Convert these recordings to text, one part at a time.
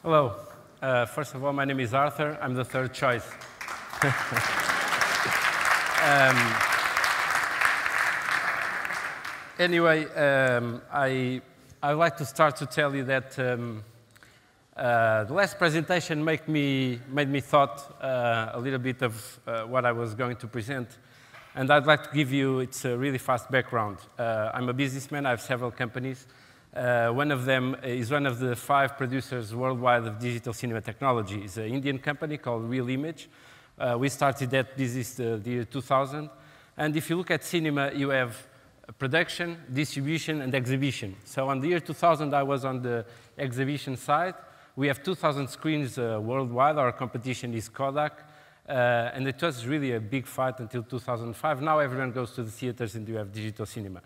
Hello. First of all, my name is Arthur. I'm the third choice. Anyway, I'd like to start to tell you that the last presentation made me thought a little bit of what I was going to present. And I'd like to give you, it's a really fast background. I'm a businessman. I have several companies. One of them is one of the 5 producers worldwide of digital cinema technology. It's an Indian company called Real Image. We started that business the year 2000. And if you look at cinema, you have production, distribution, and exhibition. So on the year 2000, I was on the exhibition side. We have 2,000 screens worldwide. Our competition is Kodak. And it was really a big fight until 2005. Now everyone goes to the theaters and you have digital cinema.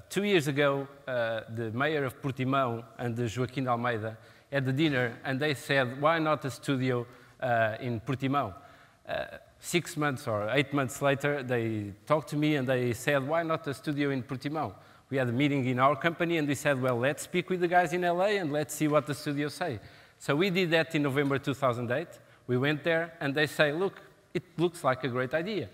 2 years ago, the mayor of Portimão and Joaquim Almeida had a dinner, and they said, why not a studio in Portimão? 6 months or 8 months later, they talked to me and they said, why not a studio in Portimão? We had a meeting in our company and we said, well, let's speak with the guys in LA and let's see what the studios say. So we did that in November 2008. We went there and they say, look, it looks like a great idea.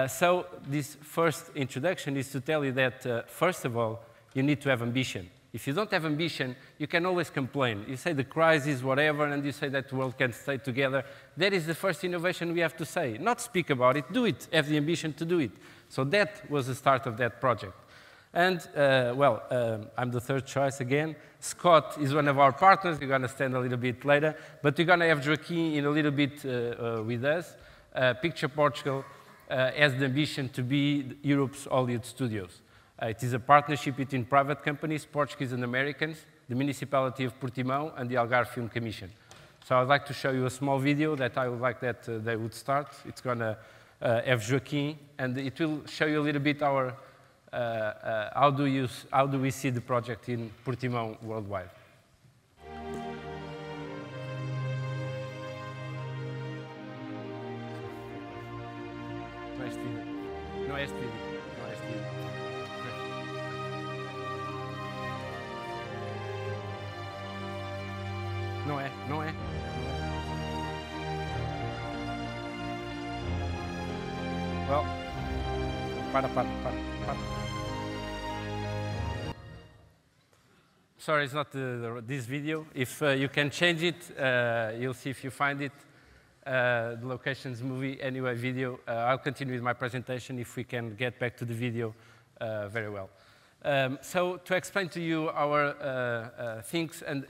So this first introduction is to tell you that, first of all, you need to have ambition. If you don't have ambition, you can always complain. You say the crisis, whatever, and you say that the world can stay together. That is the first innovation we have to say. Not speak about it, do it. Have the ambition to do it. So that was the start of that project. And, I'm the third choice again. Scott is one of our partners. You're going to stand a little bit later. But we're going to have Joaquim in a little bit with us. Picture Portugal has the ambition to be Europe's Hollywood Studios. It is a partnership between private companies, Portuguese and Americans, the municipality of Portimão, and the Algarve Film Commission. So I'd like to show you a small video that I would like that they would start. It's going to have Joaquim, and it will show you a little bit our how do we see the project in Portimão worldwide. No este vídeo. Não é. Well, para. Sorry, it's not this video. If you can change it, you'll see if you find it. The locations movie, anyway, video. I'll continue with my presentation if we can get back to the video very well. So to explain to you our things, and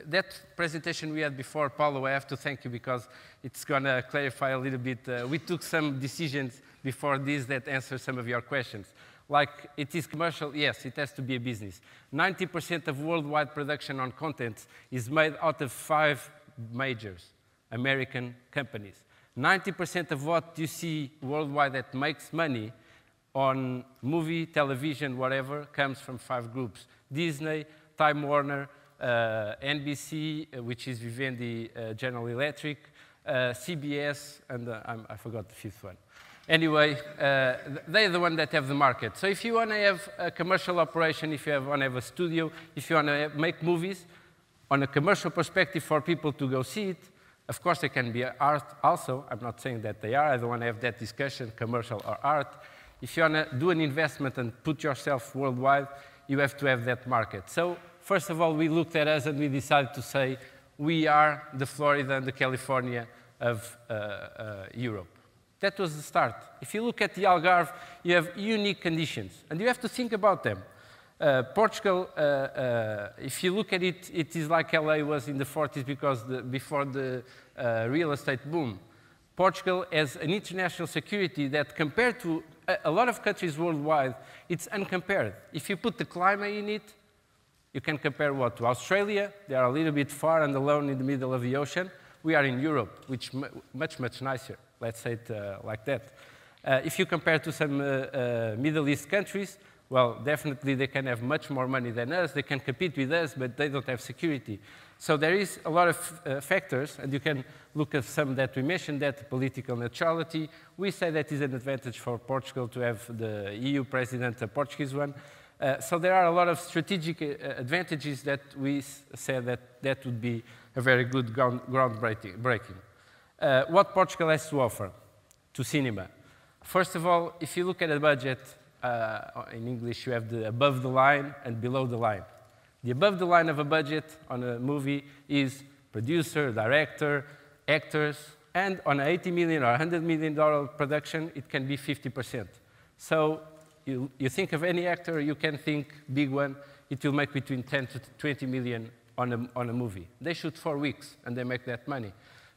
that presentation we had before, Paulo, I have to thank you because it's going to clarify a little bit. We took some decisions before this that answer some of your questions. Like, it is commercial? Yes, it has to be a business. 90% of worldwide production on content is made out of 5 majors, American companies. 90% of what you see worldwide that makes money on movie, television, whatever, comes from 5 groups. Disney, Time Warner, NBC, which is Vivendi, General Electric, CBS, and I forgot the 5th one. Anyway, they're the ones that have the market. So if you want to have a commercial operation, if you want to have a studio, if you want to make movies, on a commercial perspective for people to go see it, of course they can be art also. I'm not saying that they are. I don't want to have that discussion, commercial or art. If you want to do an investment and put yourself worldwide, you have to have that market. So first of all, we looked at us and we decided to say we are the Florida and the California of Europe. That was the start. If you look at the Algarve, you have unique conditions, and you have to think about them. Portugal, if you look at it, it is like LA was in the 40s because before the real estate boom. Portugal has an international security that compared to a lot of countries worldwide, it's uncompared. If you put the climate in it, you can compare what? To Australia, they are a little bit far and alone in the middle of the ocean. We are in Europe, which is much nicer, let's say it like that. If you compare to some Middle East countries, well, definitely they can have much more money than us, they can compete with us, but they don't have security. So there is a lot of factors, and you can look at some that we mentioned, that political neutrality. We say that is an advantage for Portugal to have the EU president, a Portuguese one. So there are a lot of strategic advantages that we said that would be a very good groundbreaking. What Portugal has to offer to cinema. First of all, if you look at a budget, in English you have the above the line and below the line. The above the line of a budget on a movie is producer, director, actors, and on an $80 million or $100 million production, it can be 50%. So you think of any actor, you can think big one, it will make between 10 to 20 million on a movie. They shoot 4 weeks and they make that money.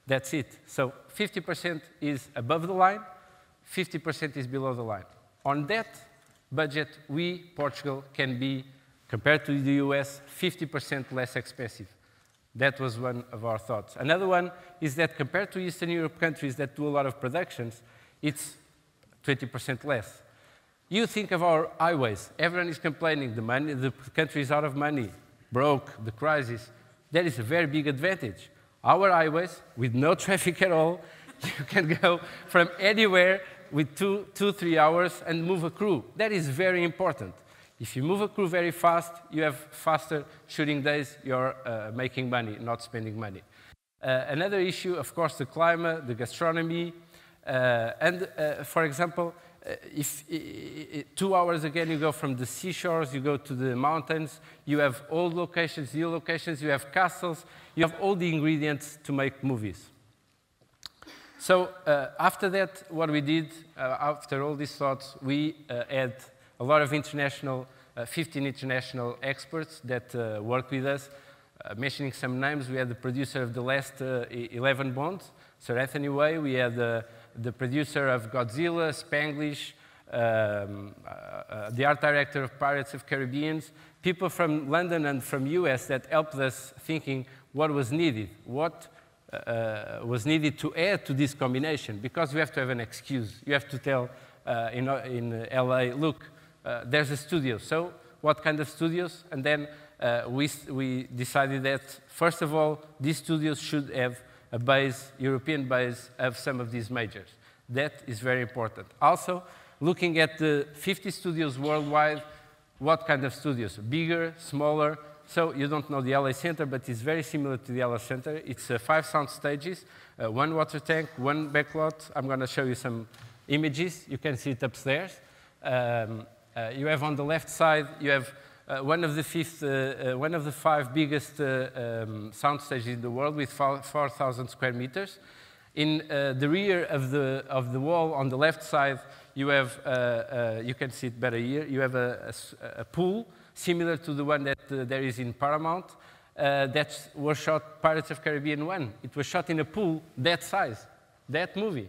That's it. So 50% is above the line, 50% is below the line. On that budget, we, Portugal, can be, compared to the US, 50% less expensive. That was one of our thoughts. Another one is that compared to Eastern Europe countries that do a lot of productions, it's 20% less. You think of our highways. Everyone is complaining, the country is out of money, broke, the crisis. That is a very big advantage. Our highways, with no traffic at all, you can go from anywhere with 3 hours and move a crew. That is very important. If you move a crew very fast, you have faster shooting days, you're making money, not spending money. Another issue, of course, the climate, the gastronomy, and for example, if 2 hours again you go from the seashores, you go to the mountains, you have old locations, new locations, you have castles, you have all the ingredients to make movies. So after that, what we did, after all these thoughts, we had a lot of 15 international experts that work with us. Mentioning some names, we had the producer of the last 11 Bonds, Sir Anthony Way. We had the producer of Godzilla, Spanglish, the art director of Pirates of the Caribbean, people from London and from US that helped us thinking what was needed, what was needed to add to this combination, because we have to have an excuse. You have to tell in LA, look, there's a studio, so what kind of studios? And then we decided that, first of all, these studios should have a base, European base, of some of these majors. That is very important. Also, looking at the 50 studios worldwide, what kind of studios? Bigger, smaller? So you don't know the LA Center, but it's very similar to the LA Center. It's 5 sound stages, 1 water tank, 1 backlot. I'm going to show you some images. You can see it upstairs. You have on the left side, you have one of the 5 biggest sound stages in the world with 4,000 square meters. In the rear of the wall on the left side, you have, you can see it better here, you have a pool similar to the one that there is in Paramount that was shot Pirates of the Caribbean 1. It was shot in a pool that size, that movie.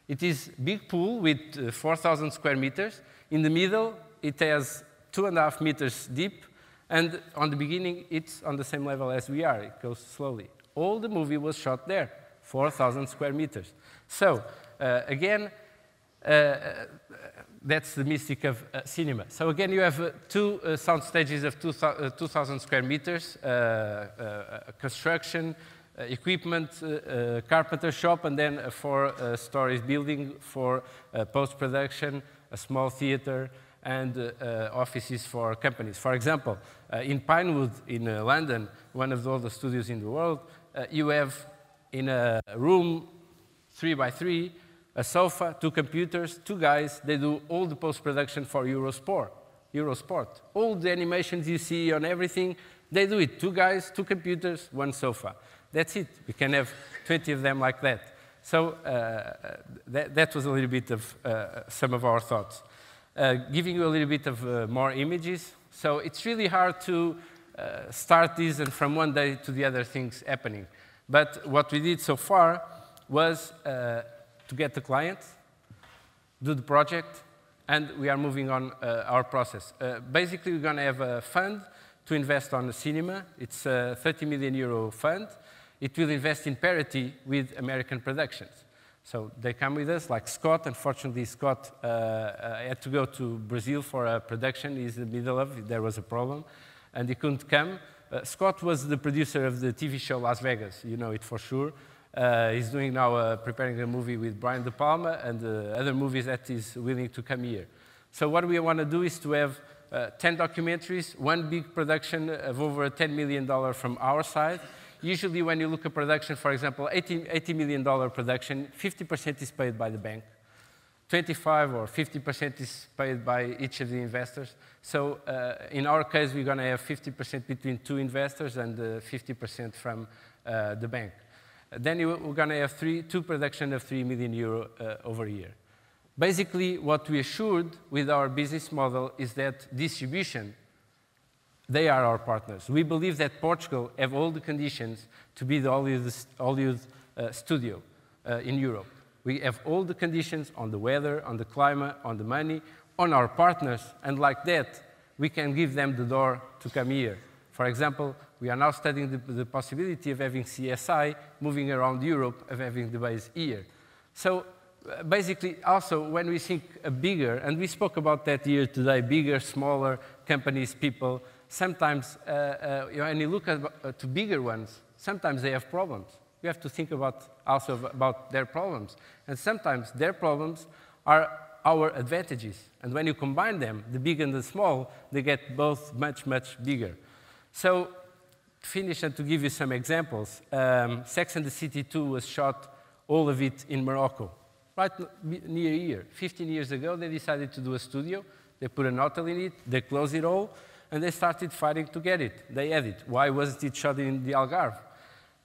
It is a big pool with 4,000 square meters. In the middle, it has 2.5 meters deep, and on the beginning, it's on the same level as we are. It goes slowly. All the movie was shot there, 4,000 square meters. So, again, that's the mystic of cinema. So again, you have 2 sound stages of 2,000 square meters, construction, equipment, carpenter shop, and then a 4 stories building for post-production, a small theater, and offices for companies. For example, in Pinewood, in London, one of the oldest studios in the world, you have in a room 3 by 3, a sofa, 2 computers, 2 guys. They do all the post-production for Eurosport. All the animations you see on everything, they do it. 2 guys, 2 computers, 1 sofa. That's it. We can have 20 of them like that. So that was a little bit of some of our thoughts. Giving you a little bit of more images. So it's really hard to start this and from one day to the other things happening. But what we did so far was to get the client, do the project, and we are moving on our process. Basically, we're going to have a fund to invest on the cinema. It's a 30 million euro fund. It will invest in parity with American productions. So they come with us, like Scott. Unfortunately, Scott had to go to Brazil for a production. He's in the middle of it. There was a problem, and he couldn't come. Scott was the producer of the TV show Las Vegas. You know it for sure. He's doing now, preparing a movie with Brian De Palma and other movies that he's willing to come here. So what we want to do is to have 10 documentaries, one big production of over $10 million from our side. Usually when you look at production, for example, $80 million production, 50% is paid by the bank. 25 or 50% is paid by each of the investors. So in our case, we're going to have 50% between two investors and 50% from the bank. Then we're going to have two production of €3 million over a year. Basically, what we assured with our business model is that distribution, they are our partners. We believe that Portugal have all the conditions to be the Hollywood studio in Europe. We have all the conditions on the weather, on the climate, on the money, on our partners, and like that, we can give them the door to come here. For example, we are now studying the possibility of having CSI moving around Europe, of having the base here. So basically, also, when we think bigger, and we spoke about that here today, bigger, smaller companies, people, sometimes when you look at to bigger ones, sometimes they have problems. We have to think also about their problems. And sometimes their problems are our advantages. And when you combine them, the big and the small, they get both much, much bigger. So to finish and to give you some examples, Sex and the City 2 was shot, all of it in Morocco, right near here. 15 years ago, they decided to do a studio. They put an hotel in it, they closed it all, and they started fighting to get it. They had it. Why wasn't it shot in the Algarve?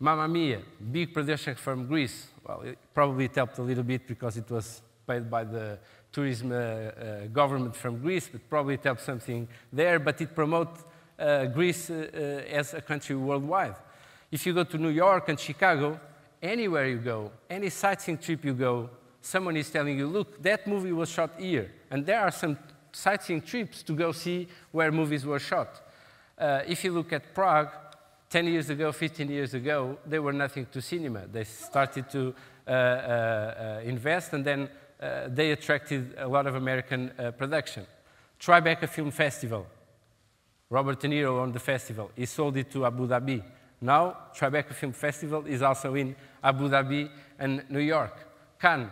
Mamma Mia, big production from Greece. Well, it probably helped a little bit because it was paid by the tourism government from Greece, but probably it helped something there, but it promotes Greece as a country worldwide. If you go to New York and Chicago, anywhere you go, any sightseeing trip you go, someone is telling you, look, that movie was shot here. And there are some sightseeing trips to go see where movies were shot. If you look at Prague, 10 years ago, 15 years ago, they were nothing to cinema. They started to invest, and then they attracted a lot of American production. Tribeca Film Festival. Robert De Niro owned the festival. He sold it to Abu Dhabi. Now, Tribeca Film Festival is also in Abu Dhabi and New York. Cannes.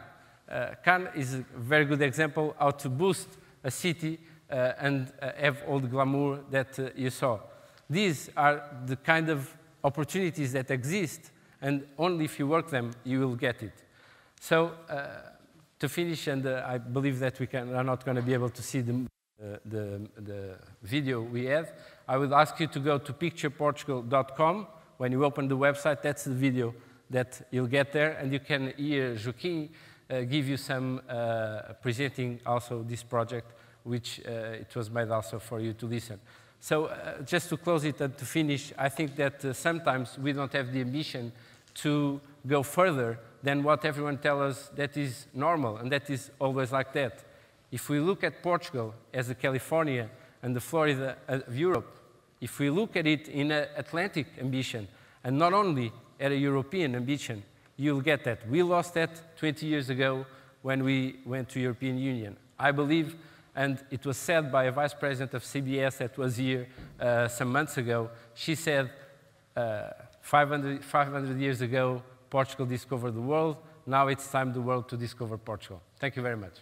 Cannes is a very good example how to boost a city and have all the glamour that you saw. These are the kind of opportunities that exist, and only if you work them, you will get it. So, to finish, and I believe that we are not going to be able to see the video we have, I would ask you to go to pictureportugal.com. When you open the website, that's the video that you'll get there, and you can hear Joaquim give you some presenting also this project, which it was made also for you to listen. So just to close it and to finish, I think that sometimes we don't have the ambition to go further than what everyone tells us that is normal, and that is always like that. If we look at Portugal as the California and the Florida of Europe, if we look at it in an Atlantic ambition, and not only at a European ambition, you'll get that. We lost that 20 years ago when we went to European Union. I believe, and it was said by a vice president of CBS that was here some months ago, she said 500 years ago, Portugal discovered the world. Now it's time the world to discover Portugal. Thank you very much.